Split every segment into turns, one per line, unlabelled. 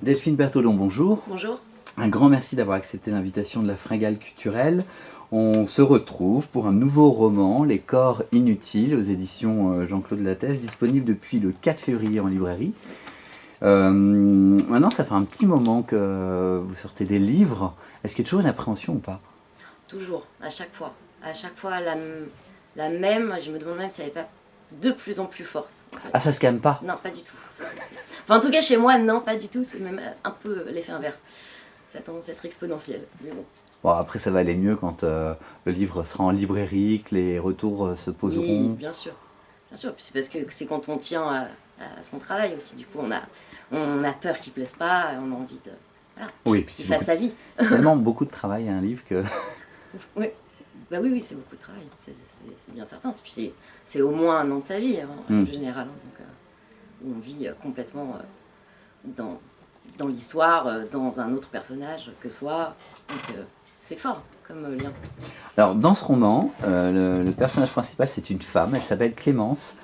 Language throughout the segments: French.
Delphine Bertolon, bonjour.
Bonjour.
Un grand merci d'avoir accepté l'invitation de la Fringale Culturelle. On se retrouve pour un nouveau roman, Les corps inutiles, aux éditions Jean-Claude Lattès, disponible depuis le 4 février en librairie. Maintenant, ça fait un petit moment que vous sortez des livres. Est-ce qu'il y a toujours une appréhension ou pas?
Toujours, à chaque fois. À chaque fois la même, je me demande même si elle n'est pas de plus en plus forte. En fait.
Ah, ça se calme pas?
Non, pas du tout. Enfin, en tout cas, chez moi, non, pas du tout. C'est même un peu l'effet inverse. Ça a tendance à être exponentiel. Mais bon.
Bon, après, ça va aller mieux quand le livre sera en librairie, que les retours se poseront.
Oui, bien sûr. Bien sûr, c'est parce que c'est quand on tient à son travail aussi. Du coup, on a peur qu'il ne plaise pas, on a envie de... Voilà,
oui,
qu'il fasse sa vie.
Tellement beaucoup de travail à un livre que...
Oui. Bah oui, c'est beaucoup de travail, c'est bien certain. Puis c'est au moins un an de sa vie, en général. Donc, où on vit complètement dans l'histoire, dans un autre personnage que soi. Donc c'est fort comme lien.
Alors dans ce roman, le personnage principal c'est une femme, elle s'appelle Clémence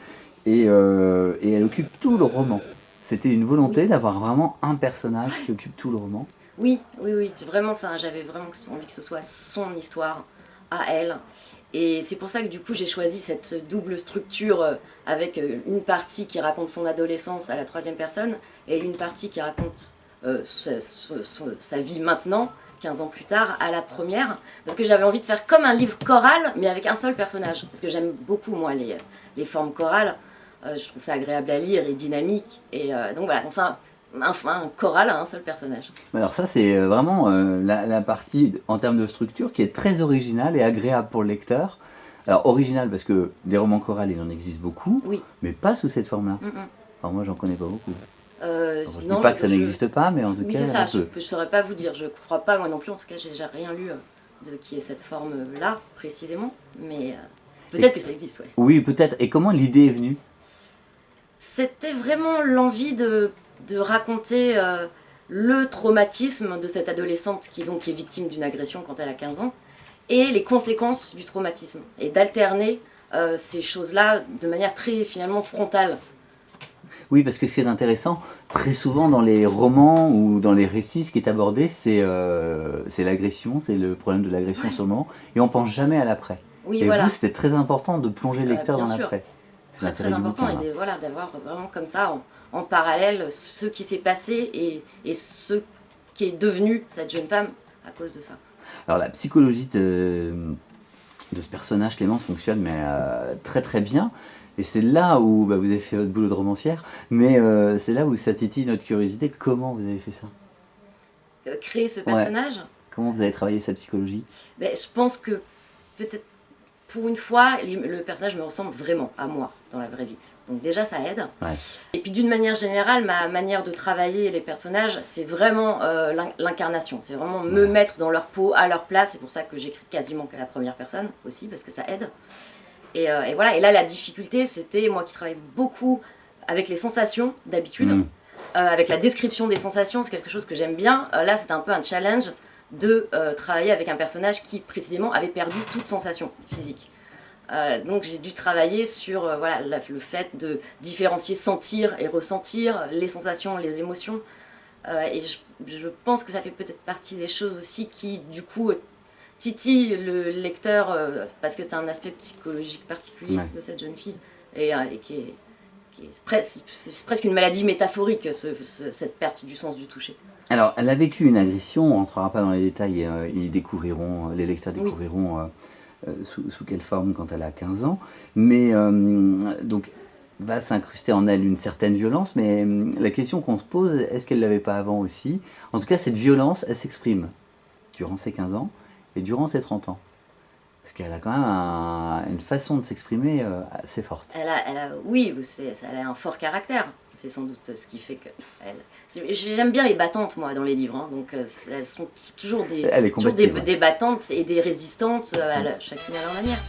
et elle occupe tout le roman. C'était une volonté d'avoir vraiment un personnage qui occupe tout le roman.
Oui, vraiment ça, j'avais vraiment envie que ce soit son histoire à elle. Et c'est pour ça que du coup j'ai choisi cette double structure avec une partie qui raconte son adolescence à la troisième personne et une partie qui raconte sa vie maintenant, 15 ans plus tard, à la première. Parce que j'avais envie de faire comme un livre choral, mais avec un seul personnage. Parce que j'aime beaucoup moi les formes chorales. Je trouve ça agréable à lire et dynamique. Et donc voilà, donc ça... un choral à un seul personnage.
Alors ça c'est vraiment la partie en termes de structure qui est très originale et agréable pour le lecteur. Alors original parce que des romans chorales il en existe beaucoup,
oui.
Mais pas sous cette forme-là. Alors moi j'en connais pas beaucoup. Je ne dis
non,
pas que ça n'existe pas, mais en tout cas...
Oui c'est ça, je ne saurais pas vous dire, je crois pas moi non plus, en tout cas j'ai rien lu qui ait cette forme-là précisément, mais peut-être que ça existe, ouais.
Oui peut-être, et comment l'idée est venue?
C'était vraiment l'envie de raconter le traumatisme de cette adolescente qui donc est victime d'une agression quand elle a 15 ans et les conséquences du traumatisme et d'alterner ces choses-là de manière très finalement frontale.
Oui, parce que ce qui est intéressant, très souvent dans les romans ou dans les récits, ce qui est abordé, c'est l'agression, c'est le problème de l'agression sur le moment, et on pense jamais à l'après.
Oui,
et
voilà.
Vous, c'était très important de plonger le lecteur dans l'après.
C'est très important et d'avoir vraiment comme ça en parallèle ce qui s'est passé et ce qui est devenu cette jeune femme à cause de ça.
Alors la psychologie de ce personnage, Clémence, fonctionne mais très très bien. Et c'est là où vous avez fait votre boulot de romancière, mais c'est là où ça titille notre curiosité. Comment vous avez fait ça?
Créer ce personnage?
Comment vous avez travaillé sa psychologie?
Je pense que peut-être pour une fois, le personnage me ressemble vraiment à moi dans la vraie vie. Donc déjà, ça aide.
Ouais.
Et puis d'une manière générale, ma manière de travailler les personnages, c'est vraiment l'incarnation. C'est vraiment me mettre dans leur peau, à leur place. C'est pour ça que j'écris quasiment qu'à la première personne aussi, parce que ça aide. Et voilà. Et là, la difficulté, c'était moi qui travaille beaucoup avec les sensations d'habitude, avec la description des sensations, c'est quelque chose que j'aime bien. Là, c'est un peu un challenge de travailler avec un personnage qui précisément avait perdu toute sensation physique. Donc j'ai dû travailler sur voilà, le fait de différencier sentir et ressentir, les sensations, les émotions. Et je pense que ça fait peut-être partie des choses aussi qui du coup titillent le lecteur parce que c'est un aspect psychologique particulier de cette jeune fille et qui est presque une maladie métaphorique, cette perte du sens du toucher.
Alors, elle a vécu une agression, on ne rentrera pas dans les détails, les lecteurs découvriront sous quelle forme quand elle a 15 ans, mais donc va s'incruster en elle une certaine violence, mais la question qu'on se pose, est-ce qu'elle ne l'avait pas avant aussi? En tout cas, cette violence, elle s'exprime durant ses 15 ans et durant ses 30 ans. Parce qu'elle a quand même une façon de s'exprimer assez forte.
Oui, elle a un fort caractère. C'est sans doute ce qui fait que... J'aime bien les battantes, moi, dans les livres. Hein, donc elles sont toujours des battantes et des résistantes, chacune à leur manière.